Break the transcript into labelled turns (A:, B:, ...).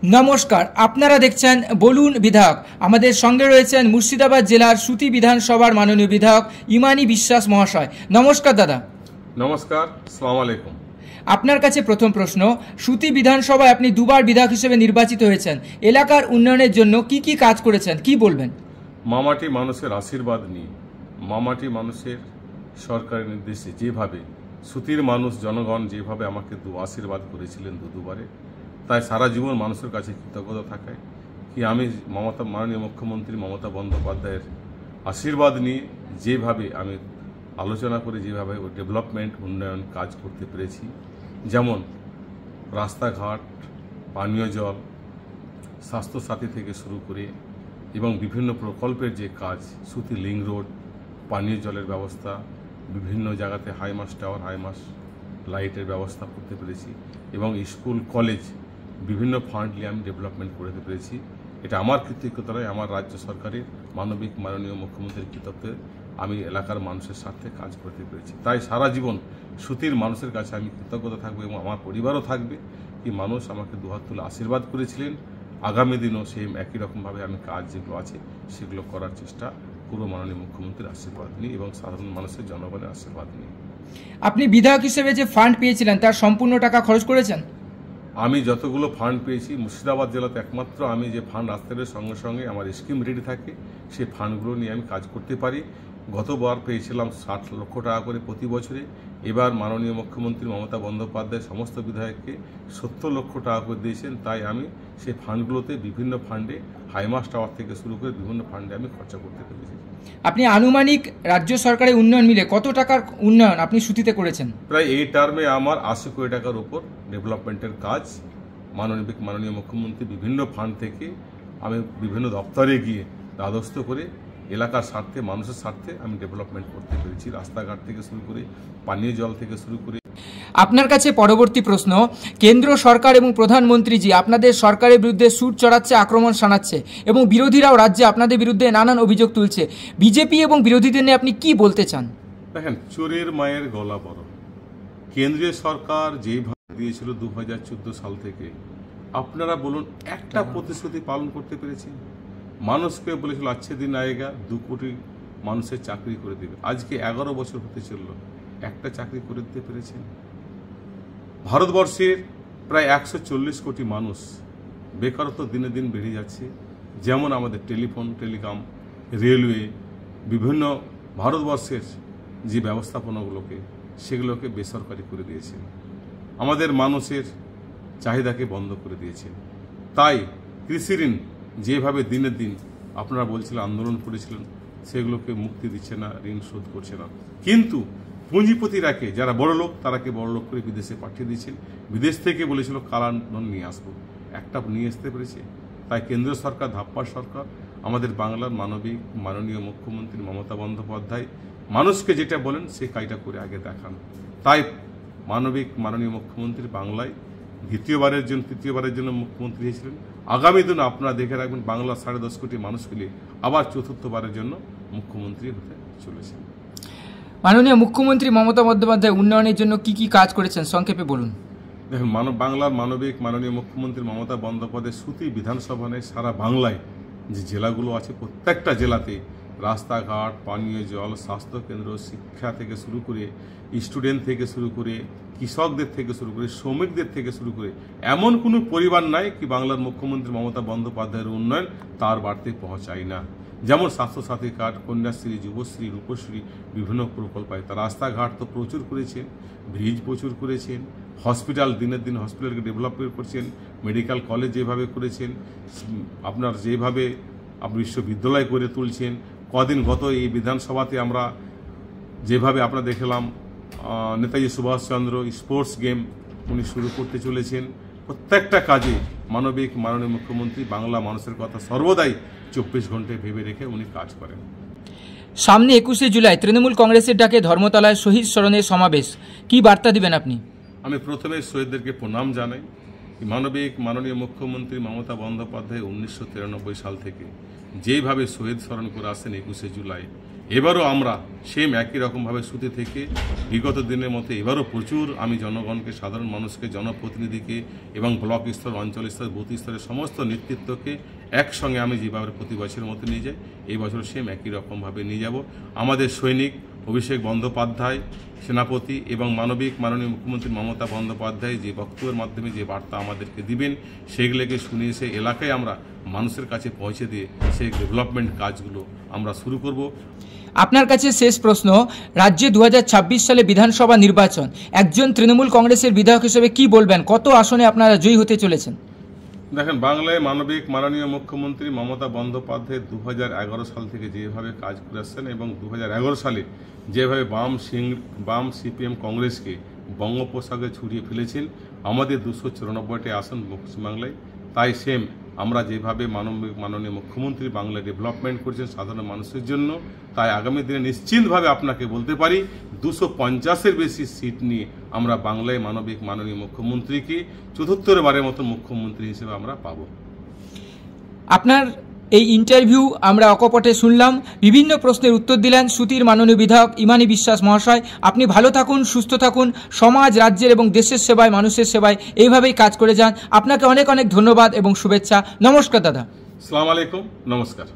A: নমস্কার, আপনারা দেখছেন বলুন বিধায়ক। আমাদের সঙ্গে রয়েছেন মুর্শিদাবাদ জেলার সুতি বিধানসভার মাননীয় বিধায়ক ইমানি বিশ্বাস মহাশয়। নমস্কার দাদা।
B: নমস্কার, আসসালামু আলাইকুম।
A: আপনার কাছে প্রথম প্রশ্ন, সুতি বিধানসভায় আপনি দুবার বিধায়ক হিসেবে নির্বাচিত হয়েছেন। এলাকার উন্নয়নের জন্য কি কি কাজ করেছেন, কি বলবেন?
B: মামাটি মানুষের আশীর্বাদ নিয়ে, মামাটি মানুষের সরকারের নির্দেশে যেভাবে সুতির মানুষ জনগণ যেভাবে আমাকে আশীর্বাদ করেছিলেন দুবারে, তাই সারা জীবন মানুষের কাছে কৃতজ্ঞতা থাকায় কি আমি মাননীয় মুখ্যমন্ত্রী মমতা বন্দ্যোপাধ্যায়ের আশীর্বাদ নিয়ে যেভাবে আমি আলোচনা করে যেভাবে ডেভেলপমেন্ট উন্নয়ন কাজ করতে পেরেছি, যেমন রাস্তাঘাট, পানীয় জল, স্বাস্থ্যসাথী থেকে শুরু করে এবং বিভিন্ন প্রকল্পের যে কাজ, সুতি লিং রোড, পানীয় জলের ব্যবস্থা, বিভিন্ন জায়গাতে হাইমাস টাওয়ার, হাইমাস লাইটের ব্যবস্থা করতে পেরেছি এবং স্কুল কলেজ বিভিন্ন ফান্ড নিয়ে আমি ডেভেলপমেন্ট করতে পেরেছি। এটা আমার কৃতিত্ব নয়, আমার রাজ্য সরকারের মাননীয় মুখ্যমন্ত্রীর কৃতিত্বে আমি এলাকার মানুষের স্বার্থে কাজ করতে পেরেছি। তাই সারা জীবন সুতির মানুষের কাছে আমি কৃতজ্ঞতা থাকবো এবং আমার পরিবারও থাকবে কি মানুষ আমাকে দুহাত তুলে আশীর্বাদ করেছিলেন। আগামী দিনও সেই একই রকমভাবে আমি কাজ যেগুলো আছে সেগুলো করার চেষ্টা করব মাননীয় মুখ্যমন্ত্রীর আশীর্বাদ নিয়ে এবং সাধারণ মানুষের জনগণের আশীর্বাদ নিয়ে।
A: আপনি বিধায়ক হিসেবে যে ফান্ড পেয়েছিলেন তার সম্পূর্ণ টাকা খরচ করেছেন?
B: আমি যতগুলো ফান্ড পেয়েছি মুর্শিদাবাদ জেলাতে একমাত্র আমি যে ফান্ড আসতে সঙ্গে সঙ্গে আমার স্কিম রেডি থাকে, সেই ফান্ডগুলো নিয়ে আমি কাজ করতে পারি। গতবার পেয়েছিলাম 60 লক্ষ টাকা করে প্রতি বছরে, এবার মাননীয় মুখ্যমন্ত্রী মমতা বন্দ্যোপাধ্যায় সমস্ত বিধায়ককে 70 লক্ষ টাকা করে দিয়েছেন। তাই আমি সেই ফান্ডগুলোতে বিভিন্ন ফান্ডে হাইমাস টাওয়ার থেকে শুরু করে বিভিন্ন ফান্ডে আমি খরচা করতে পেরেছি।
A: আপনি আনুমানিক রাজ্য সরকারের উন্নয়ন মিলে কত টাকার উন্নয়ন আপনি সুতিতে করেছেন?
B: প্রায় এই টার্মে আমার 80 কোটি টাকার উপর ডেভেলপমেন্টের কাজ মাননীয় মুখ্যমন্ত্রী বিভিন্ন ফান্ড থেকে আমি বিভিন্ন দপ্তরে গিয়ে দ্বাদস্থ করে এলাকার স্বার্থে, মানুষের স্বার্থে আমি ডেভেলপমেন্ট করতে পেরেছি। রাস্তাঘাট থেকে শুরু করে পানীয় জল থেকে শুরু করে।
A: আপনার কাছে পরবর্তী প্রশ্ন, কেন্দ্র সরকার এবং প্রধানমন্ত্রীজি আপনাদের সরকারের বিরুদ্ধে সুর চড়াচ্ছে, আক্রমণ শানাচ্ছে এবং বিরোধীরাও রাজ্যে আপনাদের বিরুদ্ধে নানান অভিযোগ তুলছে। বিজেপি এবং বিরোধীদের নিয়ে আপনি কি বলতে চান?
B: দেখেন, চোরের মায়ের গলা বড়। কেন্দ্রীয় সরকার যেভাবে দিয়েছিল 2014 সাল থেকে, আপনারা বলুন একটা প্রতিশ্রুতি পালন করতে পেরেছে? মানুষকে বলেছিল আচ্ছে দিন আয়েগা, 2 কোটি মানুষের চাকরি করে দেবে। আজকে 11 বছর হতে চলল, একটা চাকরি করে দিতে পেরেছেন? ভারতবর্ষের প্রায় 140 কোটি মানুষ বেকারত্ব দিনে দিন বেড়ে যাচ্ছে। যেমন আমাদের টেলিফোন, টেলিকম, রেলওয়ে, বিভিন্ন ভারতবর্ষের যে ব্যবস্থাপনাগুলোকে সেগুলোকে বেসরকারি করে দিয়েছেন। আমাদের মানুষের চাহিদাকে বন্ধ করে দিয়েছেন। তাই কৃষি ঋণ যেভাবে দিনের দিন আপনারা বলছিলেন আন্দোলন করেছিলেন, সেগুলোকে মুক্তি দিচ্ছে না, ঋণ শোধ করছে না। কিন্তু পুঁজিপতিরাকে, যারা বড় লোক, তারাকে বড় লোক করে বিদেশে পাঠিয়ে দিয়েছেন। বিদেশ থেকে বলেছিল কালাধন নিয়ে আসবো, একটা নিয়ে আসতে পেরেছে? তাই কেন্দ্র সরকার, ধাপ্পা সরকার, আমাদের বাংলার মাননীয় মুখ্যমন্ত্রী মমতা বন্দ্যোপাধ্যায় মানুষকে যেটা বলেন সেই কাজটা করে আগে দেখান। তাই মাননীয় মুখ্যমন্ত্রী বাংলায় তৃতীয়বারের জন্য মুখ্যমন্ত্রী হয়েছিলেন। আগামী দিন আপনারা দেখে রাখবেন বাংলা 10.5 কোটি মানুষ মিলে আবার চতুর্থবারের জন্য মুখ্যমন্ত্রী হতে চলেছেন।
A: মাননীয় মুখ্যমন্ত্রী মমতা বন্দ্যোপাধ্যায় উন্নয়নের জন্য কি কি কাজ করেছেন সংক্ষেপে বলুন।
B: দেখুন, বাংলার মাননীয় মুখ্যমন্ত্রী মমতা বন্দ্যোপাধ্যায় সুতি বিধানসভা নেই, সারা বাংলায় যে জেলাগুলো আছে প্রত্যেকটা জেলাতে রাস্তাঘাট, পানীয় জল, স্বাস্থ্যকেন্দ্র, শিক্ষা থেকে শুরু করে, স্টুডেন্ট থেকে শুরু করে, কৃষকদের থেকে শুরু করে, শ্রমিকদের থেকে শুরু করে এমন কোনো পরিবার নাই কি বাংলার মুখ্যমন্ত্রী মমতা বন্দ্যোপাধ্যায়ের উন্নয়ন তার বাড়িতে পৌঁছায় না। যেমন স্বাস্থ্যসাথী কার্ড, কন্যাশ্রী, যুবশ্রী, রূপশ্রী, বিভিন্ন প্রকল্প। তার রাস্তাঘাট তো প্রচুর করেছেন, ব্রিজ প্রচুর করেছেন, হসপিটাল দিনের দিন হসপিটালকে ডেভেলপমেন্ট করছেন, মেডিকেল কলেজ যেভাবে করেছেন, আপনার যেভাবে বিশ্ববিদ্যালয় করে তুলছেন। কদিন গত এই বিধানসভাতে আমরা যেভাবে আপনারা দেখলাম নেতাজি সুভাষচন্দ্র স্পোর্টস গেম উনি শুরু করতে চলেছেন। প্রত্যেকটা কাজে মাননীয় মুখ্যমন্ত্রী বাংলা মানুষের কথা সর্বদাই 24 ঘন্টায় ভেবে রেখে উনি কাজ করেন।
A: সামনে 21শে জুলাই তৃণমূল কংগ্রেসের ডাকে ধর্মতলায় শহীদ স্মরণের সমাবেশ, কি বার্তা দিবেন আপনি?
B: আমি প্রথমে শহীদদেরকে প্রণাম জানাই। মাননীয় মুখ্যমন্ত্রী মমতা বন্দ্যোপাধ্যায় 1993 সাল থেকে যেভাবে শহীদ স্মরণ করে আসেন 21শে জুলাই, এবারও আমরা সেম একই রকমভাবে সুতি থেকে বিগত দিনের মতো এবারও প্রচুর আমি জনগণকে, সাধারণ মানুষকে, জনপ্রতিনিধিকে এবং ব্লক স্তর, অঞ্চল স্তর, বুথ স্তরের সমস্ত নেতৃত্বকে একসঙ্গে আমি যেভাবে প্রতি বছরের মতো নিয়ে যাই, এই বছর সেম একই রকমভাবে নিয়ে যাব। আমাদের সৈনিক অভিষেক বন্দ্যোপাধ্যায় সেনাপতি এবং মাননীয় মুখ্যমন্ত্রী মমতা বন্দ্যোপাধ্যায় যে বক্তব্যের মাধ্যমে যে বার্তা আমাদেরকে দিবেন, সেগুলোকে শুনিয়ে সেই এলাকায় আমরা মানুষের কাছে পৌঁছে দিয়ে সেই ডেভেলপমেন্ট কাজগুলো আমরা শুরু করব।
A: আপনার কাছে শেষ প্রশ্ন, রাজ্যে 2026 সালে বিধানসভা নির্বাচন, একজন তৃণমূল কংগ্রেসের বিধায়ক হিসেবে কি বলবেন? কত আসনে আপনারা জয়ী হতে চলেছেন?
B: দেখেন, বাংলায় মাননীয় মুখ্যমন্ত্রী মমতা বন্দ্যোপাধ্যায় 2011 সাল থেকে যেভাবে কাজ করে আসছেন এবং 2011 সালে যেভাবে বাম সিপিএম কংগ্রেসকে বঙ্গোপসাগরে ছড়িয়ে ফেলেছেন, আমাদের 294টি আসন পশ্চিমবাংলায়, তাই সেম আমরা যেভাবে মাননীয় মুখ্যমন্ত্রী বাংলায় ডেভেলপমেন্ট করেছেন সাধারণ মানুষের জন্য, তাই আগামী দিনে নিশ্চিতভাবে আপনাকে বলতে পারি 250-এর বেশি সিট নিয়ে আমরা বাংলায় মাননীয় মুখ্যমন্ত্রীকে 74 বারের মতো মুখ্যমন্ত্রী হিসেবে আমরা পাব।
A: আপনার এই ইন্টারভিউ আমরা অকপটে শুনলাম, বিভিন্ন প্রশ্নের উত্তর দিলেন সুতির মাননীয় বিধায়ক ইমানি বিশ্বাস মহাশয়। আপনি ভালো থাকুন, সুস্থ থাকুন, সমাজ, রাজ্যের এবং দেশের সেবায়, মানুষের সেবায় এইভাবেই কাজ করে যান। আপনাকে অনেক অনেক ধন্যবাদ এবং শুভেচ্ছা। নমস্কার দাদা।
B: আসসালামু আলাইকুম, নমস্কার।